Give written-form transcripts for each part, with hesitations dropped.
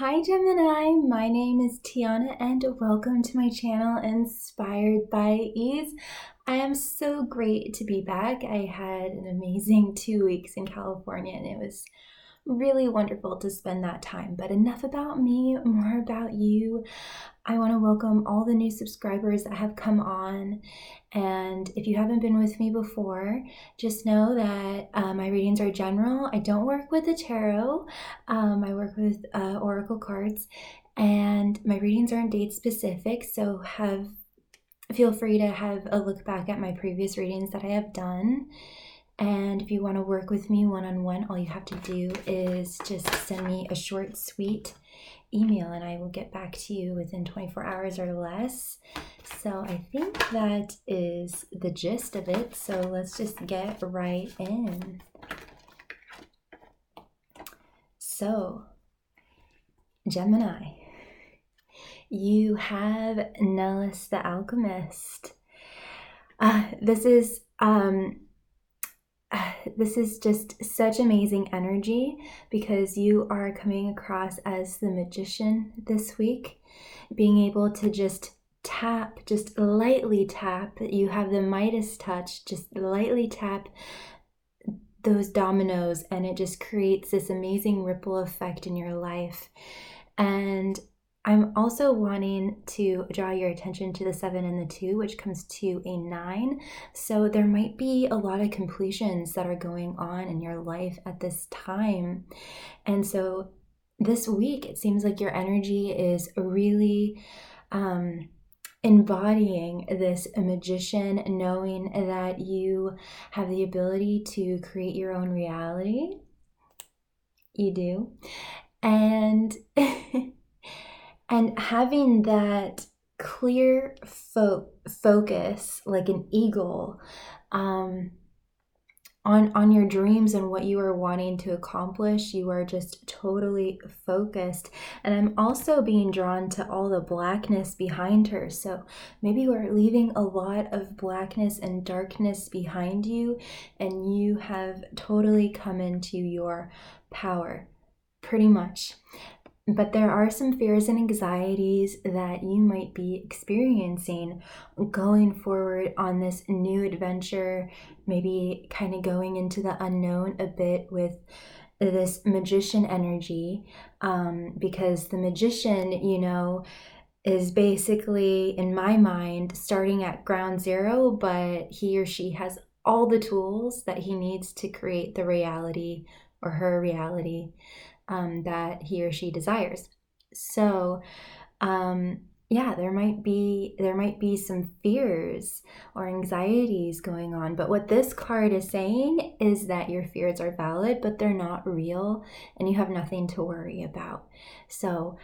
Hi Gemini, my name is Tiana and welcome to my channel Inspired by Ease. I am so great to be back. I had an amazing 2 weeks in California and it was really wonderful to spend that time. But enough about me, more about you. I want to welcome all the new subscribers that have come on. And if you haven't been with me before, just know that my readings are general. I don't work with the tarot. I work with oracle cards, and my readings aren't date specific. So feel free to have a look back at my previous readings that I have done. And if you want to work with me one-on-one, all you have to do is just send me a short, sweet email and I will get back to you within 24 hours or less. So I think that is the gist of it. So let's just get right in. So, Gemini, you have Nellis the Alchemist. This is just such amazing energy because you are coming across as the magician this week, being able to just lightly tap. You have the Midas touch, just lightly tap those dominoes and it just creates this amazing ripple effect in your life. And I'm also wanting to draw your attention to the 7 and the 2, which comes to a 9. So there might be a lot of completions that are going on in your life at this time. And so this week, it seems like your energy is really embodying this magician, knowing that you have the ability to create your own reality. You do. And and having that clear focus, like an eagle, on your dreams and what you are wanting to accomplish. You are just totally focused. And I'm also being drawn to all the blackness behind her. So maybe you are leaving a lot of blackness and darkness behind you, and you have totally come into your power, pretty much. But there are some fears and anxieties that you might be experiencing going forward on this new adventure, maybe kind of going into the unknown a bit with this magician energy, because the magician, is basically, in my mind, starting at ground zero, but he or she has all the tools that he needs to create the reality or her reality that he or she desires. So there might be some fears or anxieties going on, but what this card is saying is that your fears are valid, but they're not real and you have nothing to worry about. So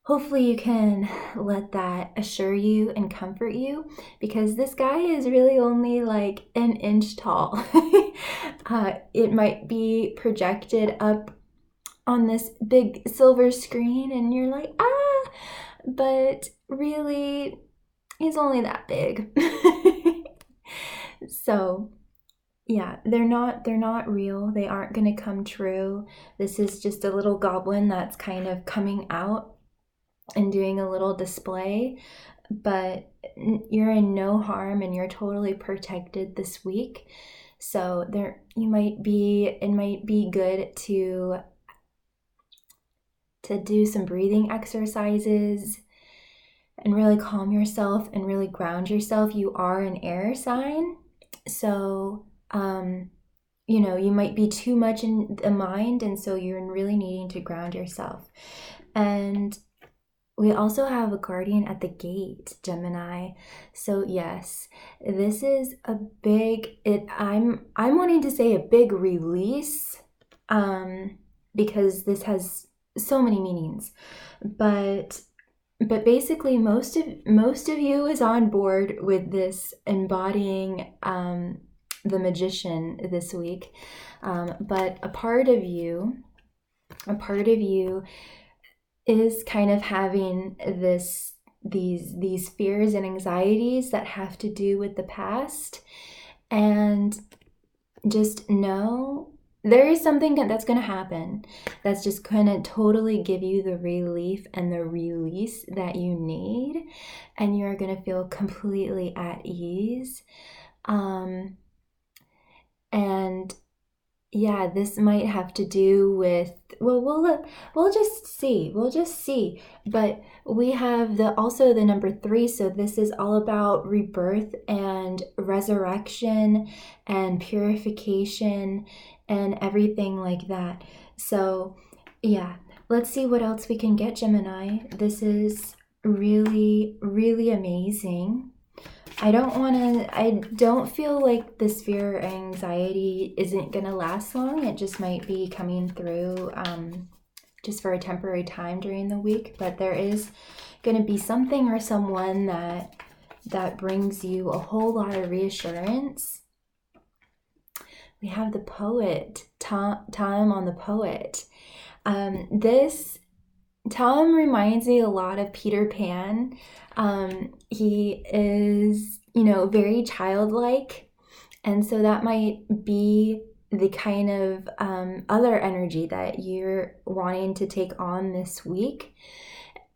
hopefully you can let that assure you and comfort you, because this guy is really only like an inch tall. It might be projected up on this big silver screen and you're like, but really he's only that big. So yeah, they're not real. They aren't going to come true. This is just a little goblin that's kind of coming out and doing a little display, but you're in no harm and you're totally protected this week. So it might be good to do some breathing exercises and really calm yourself and really ground yourself. You are an air sign, so you might be too much in the mind, and so you're really needing to ground yourself. And we also have a guardian at the gate, Gemini. So yes, this is a big, I'm wanting to say a big release, because this has so many meanings, but basically most of you is on board with this embodying the magician this week, but a part of you is kind of having these fears and anxieties that have to do with the past, and just know there is something that's going to happen that's just going to totally give you the relief and the release that you need, and you're going to feel completely at ease. And yeah, this might have to do with, well, we'll just see. We'll just see. But we have also the number 3, so this is all about rebirth and resurrection and purification and everything like that. So yeah, let's see what else we can get, Gemini. This is really, really amazing. I don't feel like this fear or anxiety isn't going to last long. It just might be coming through just for a temporary time during the week. But there is going to be something or someone that brings you a whole lot of reassurance. We have the poet, Tom on the poet. This Tom reminds me a lot of Peter Pan. He is, very childlike. And so that might be the kind of other energy that you're wanting to take on this week.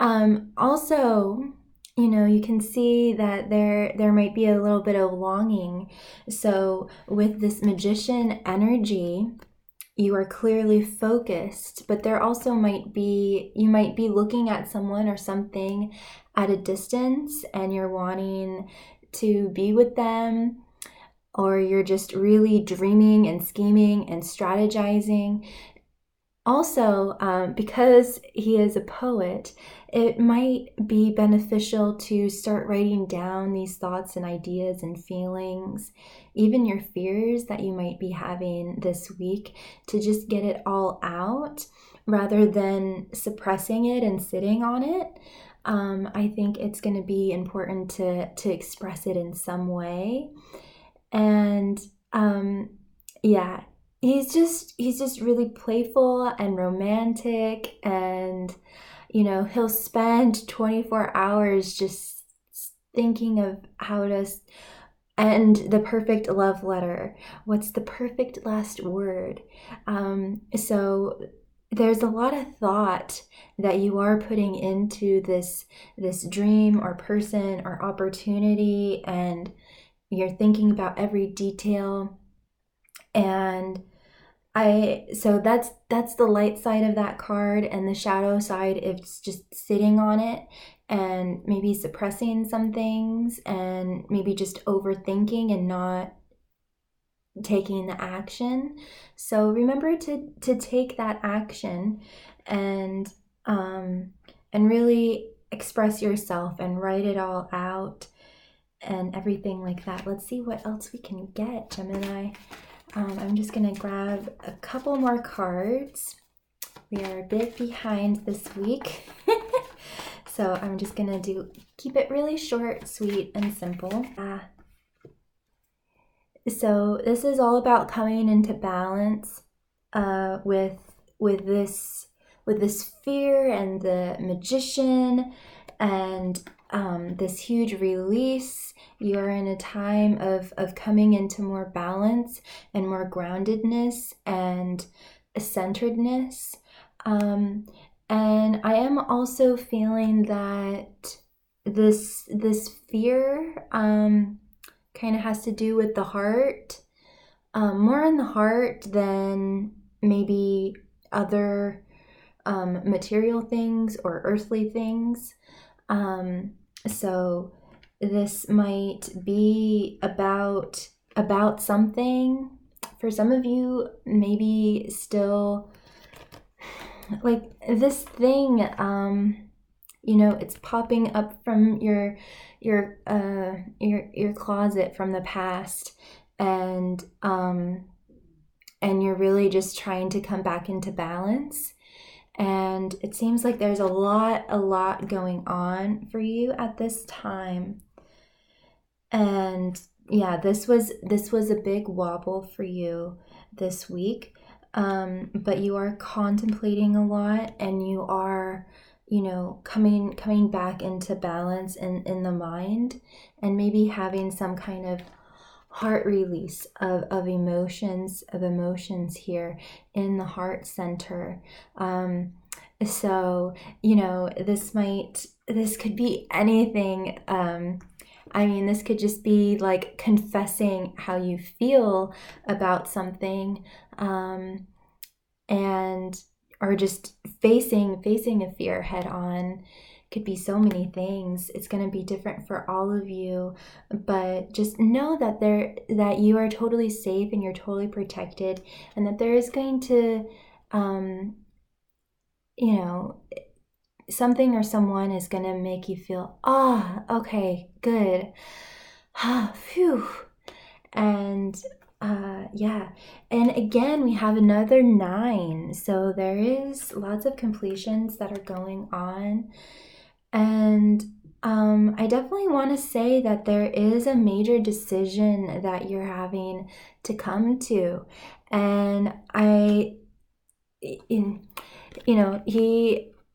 Also, you can see that there might be a little bit of longing. So with this magician energy, you are clearly focused, but there also you might be looking at someone or something at a distance and you're wanting to be with them, or you're just really dreaming and scheming and strategizing. Also, because he is a poet, it might be beneficial to start writing down these thoughts and ideas and feelings, even your fears that you might be having this week, to just get it all out rather than suppressing it and sitting on it. I think it's going to be important to express it in some way. And yeah, he's just really playful and romantic, and he'll spend 24 hours just thinking of how to end the perfect love letter. What's the perfect last word? So there's a lot of thought that you are putting into this dream or person or opportunity, and you're thinking about every detail. And so that's the light side of that card, and the shadow side, it's just sitting on it and maybe suppressing some things and maybe just overthinking and not taking the action. So remember to take that action and really express yourself and write it all out and everything like that. Let's see what else we can get, Gemini. I'm just going to grab a couple more cards. We are a bit behind this week. So I'm just going to keep it really short, sweet, and simple. So this is all about coming into balance with this fear and the magician and this huge release. You're in a time of coming into more balance and more groundedness and centeredness. And I am also feeling that this fear kind of has to do with the heart, more in the heart than maybe other material things or earthly things. So this might be about something. For some of you, maybe still like this thing, it's popping up from your closet from the past, and you're really just trying to come back into balance. And it seems like there's a lot going on for you at this time. And yeah, this was a big wobble for you this week. But you are contemplating a lot, and you are, coming back into balance in the mind, and maybe having some kind of heart release of emotions here in the heart center. So, this could be anything. This could just be like confessing how you feel about something, and or just facing a fear head on. Could be so many things. It's going to be different for all of you, but just know that you are totally safe and you're totally protected, and that there is going to something or someone is going to make you feel, okay, good. Phew. And yeah. And again, we have another 9. So there is lots of completions that are going on. And I definitely want to say that there is a major decision that you're having to come to. And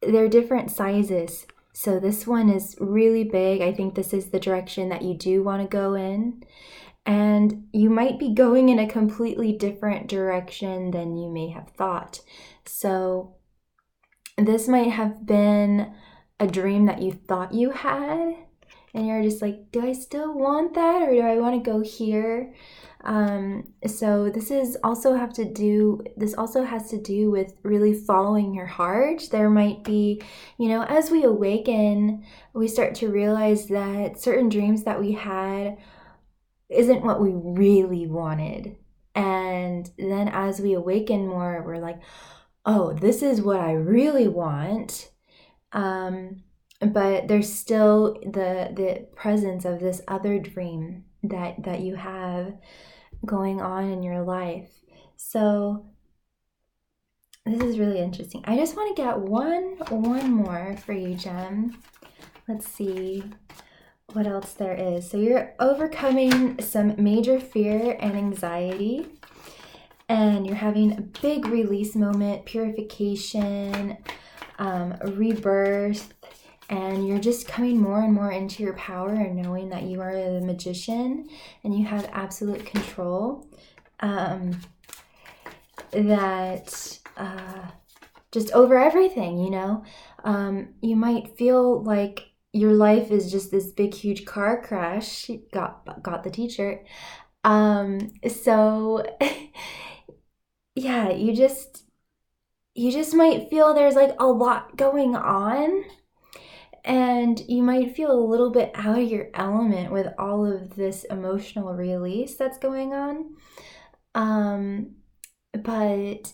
they're different sizes. So this one is really big. I think this is the direction that you do want to go in. And you might be going in a completely different direction than you may have thought. So this might have been a dream that you thought you had, and you're just like, do I still want that, or do I want to go here? So this also has to do with really following your heart. There might be, as we awaken, we start to realize that certain dreams that we had isn't what we really wanted. And then as we awaken more, we're like, oh, this is what I really want. But there's still the presence of this other dream that you have going on in your life. So this is really interesting. I just want to get one more for you, Jem. Let's see what else there is. So you're overcoming some major fear and anxiety, and you're having a big release moment, purification, rebirth, and you're just coming more and more into your power and knowing that you are the magician and you have absolute control. Just over everything, you might feel like your life is just this big, huge car crash. Got the t-shirt. So yeah, you just might feel there's like a lot going on, and you might feel a little bit out of your element with all of this emotional release that's going on. But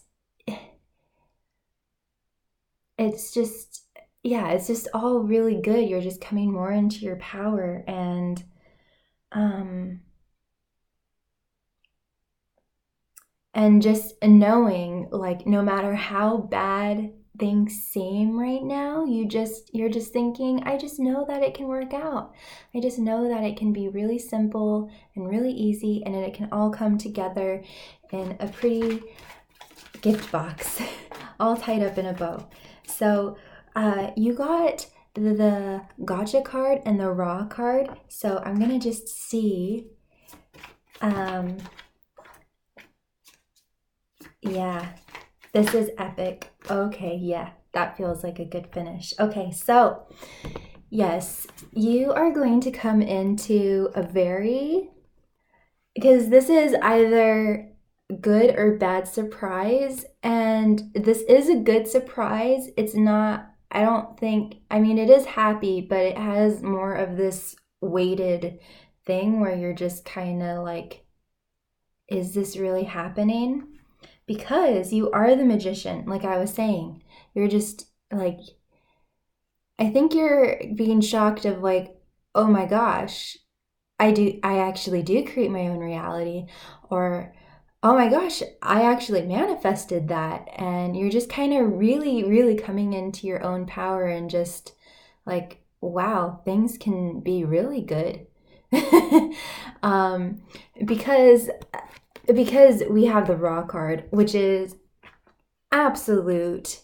it's just all really good. You're just coming more into your power, and just knowing, like, no matter how bad things seem right now, you're just thinking, I just know that it can work out. I just know that it can be really simple and really easy, and it can all come together in a pretty gift box, all tied up in a bow. So you got the gotcha card and the raw card. So I'm gonna just see. Yeah, this is epic. Okay, yeah, that feels like a good finish. Okay, so yes, you are going to come into because this is either good or bad surprise, and this is a good surprise. It's not, I don't think, it is happy, but it has more of this weighted thing where you're just kind of like, is this really happening? Because you are the magician, like I was saying. You're just like, I think you're being shocked of like, oh my gosh, I actually do create my own reality, or oh my gosh, I actually manifested that. And you're just kind of really, really coming into your own power and just like, wow, things can be really good. Because we have the raw card, which is absolute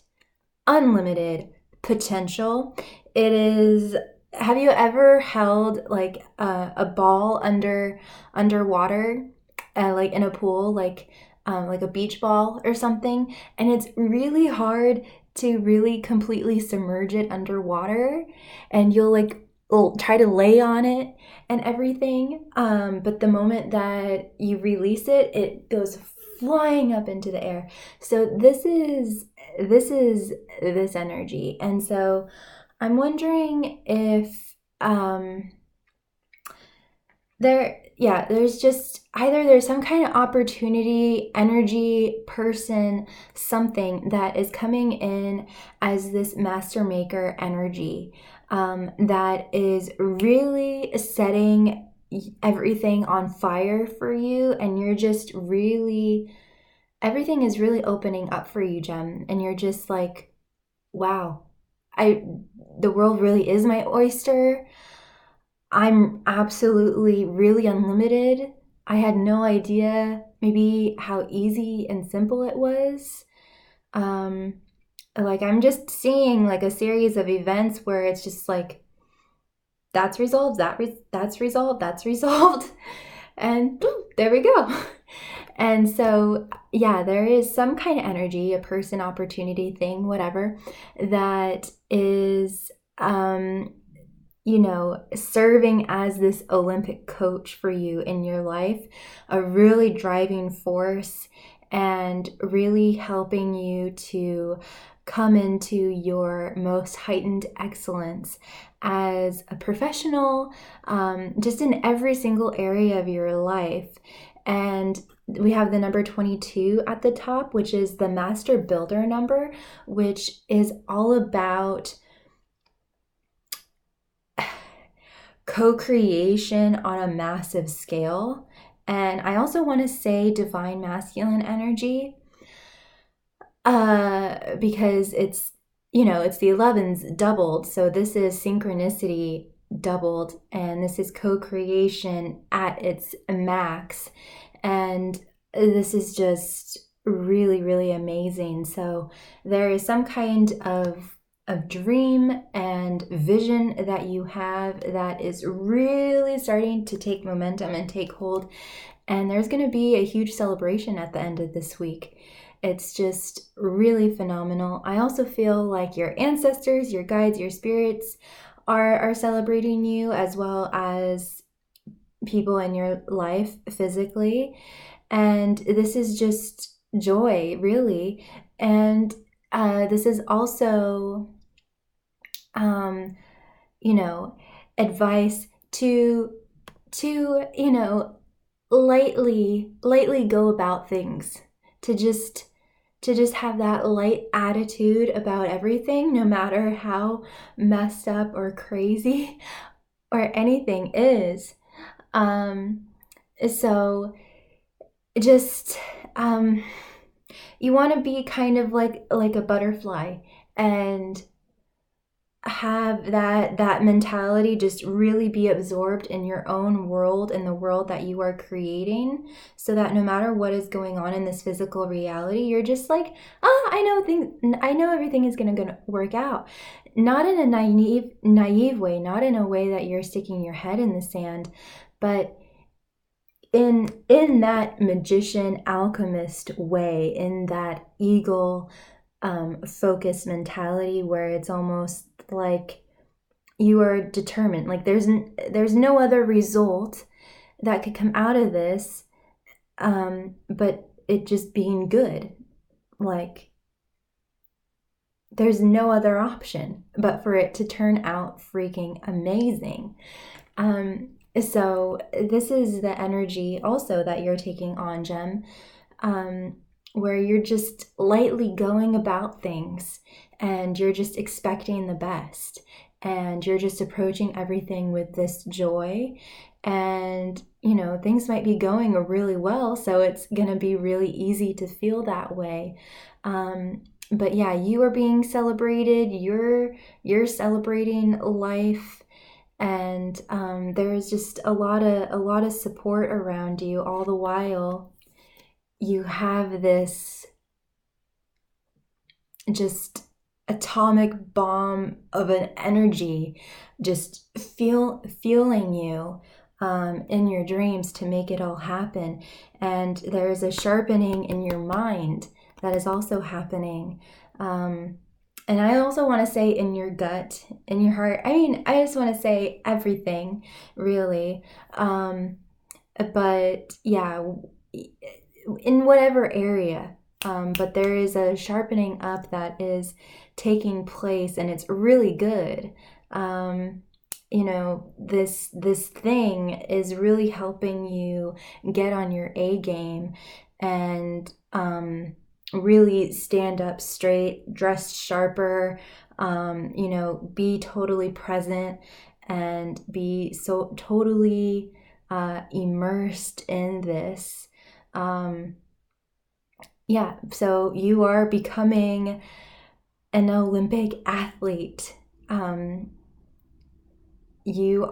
unlimited potential. It is have you ever held like a ball underwater, like in a pool, like a beach ball or something, and it's really hard to really completely submerge it underwater, and you'll like try to lay on it and everything, but the moment that you release it, it goes flying up into the air. So this is this energy, and so I'm wondering if there's just either there's some kind of opportunity, energy, person, something that is coming in as this master maker energy, that is really setting everything on fire for you, and you're just really, everything is really opening up for you, Jem, and you're just like, wow, the world really is my oyster. I'm absolutely really unlimited. I had no idea maybe how easy and simple it was. Um, like I'm just seeing like a series of events where it's just like that's resolved, that's resolved, that's resolved, and boom, there we go. And so, yeah, there is some kind of energy, a person, opportunity, thing, whatever, that is, serving as this Olympic coach for you in your life, a really driving force, and really helping you to come into your most heightened excellence as a professional, just in every single area of your life. And we have the number 22 at the top, which is the master builder number, which is all about co-creation on a massive scale. And I also want to say divine masculine energy, because it's the 11s doubled. So this is synchronicity doubled, and this is co-creation at its max. And this is just really, really amazing. So there is some kind of dream and vision that you have that is really starting to take momentum and take hold. And there's going to be a huge celebration at the end of this week. It's just really phenomenal. I also feel like your ancestors, your guides, your spirits are celebrating you, as well as people in your life physically. And this is just joy, really. And this is also, um, advice to lightly go about things, to just have that light attitude about everything, no matter how messed up or crazy or anything is. So just you want to be kind of like a butterfly, and have that mentality just really be absorbed in your own world, in the world that you are creating, so that no matter what is going on in this physical reality, you're just like, I know everything is going to work out. Not in a naive way, not in a way that you're sticking your head in the sand, but in that magician alchemist way, in that eagle focused mentality, where it's almost like you are determined, like there's no other result that could come out of this, but it just being good. Like there's no other option but for it to turn out freaking amazing. So this is the energy also that you're taking on, Jem, where you're just lightly going about things, and you're just expecting the best, and you're just approaching everything with this joy. And things might be going really well, so it's going to be really easy to feel that way. But yeah, you are being celebrated. You're celebrating life, and there's just a lot of support around you. All the while, you have this just atomic bomb of an energy just fueling you in your dreams to make it all happen. And there's a sharpening in your mind that is also happening. And I also want to say in your gut, in your heart. I mean, I just want to say everything, really. But yeah, in whatever area. But there is a sharpening up that is taking place, and it's really good. This thing is really helping you get on your A game and really stand up straight, dress sharper, be totally present and be so totally immersed in this. So you are becoming an Olympic athlete. You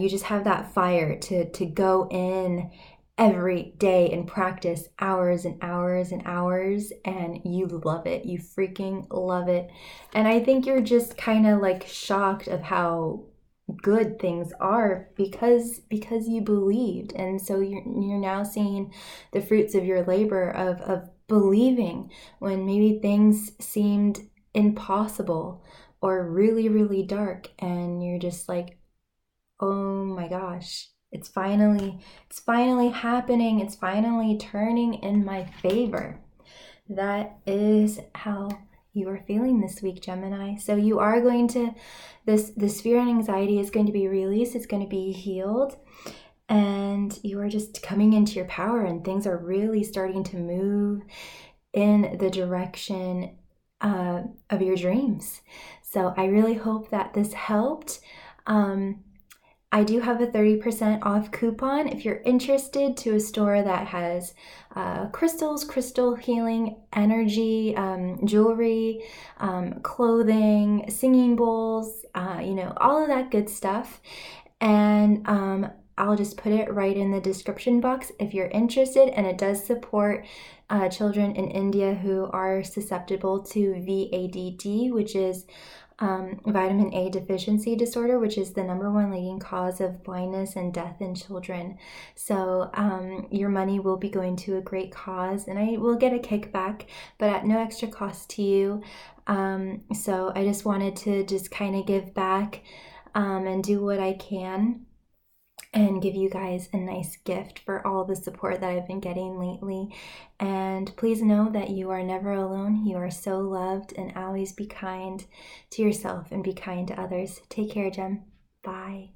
just have that fire to go in every day and practice hours and hours and hours, and you love it. You freaking love it. And I think you're just kind of like shocked of how good things are because you believed. And so you're now seeing the fruits of your labor of believing when maybe things seemed impossible or really, really dark, and you're just like, oh my gosh, it's finally happening. It's finally turning in my favor. That is how you are feeling this week, Gemini. So you are going to, this fear and anxiety is going to be released. It's going to be healed. And you are just coming into your power, and things are really starting to move in the direction of your dreams. So I really hope that this helped. I do have a 30% off coupon if you're interested, to a store that has crystals, crystal healing, energy, jewelry, clothing, singing bowls, all of that good stuff. And I'll just put it right in the description box if you're interested. And it does support children in India who are susceptible to VADD, which is vitamin A deficiency disorder, which is the number one leading cause of blindness and death in children. So your money will be going to a great cause, and I will get a kickback, but at no extra cost to you. So I just wanted to just kind of give back and do what I can and give you guys a nice gift for all the support that I've been getting lately. And please know that you are never alone. You are so loved, and always be kind to yourself and be kind to others. Take care, Gem. Bye.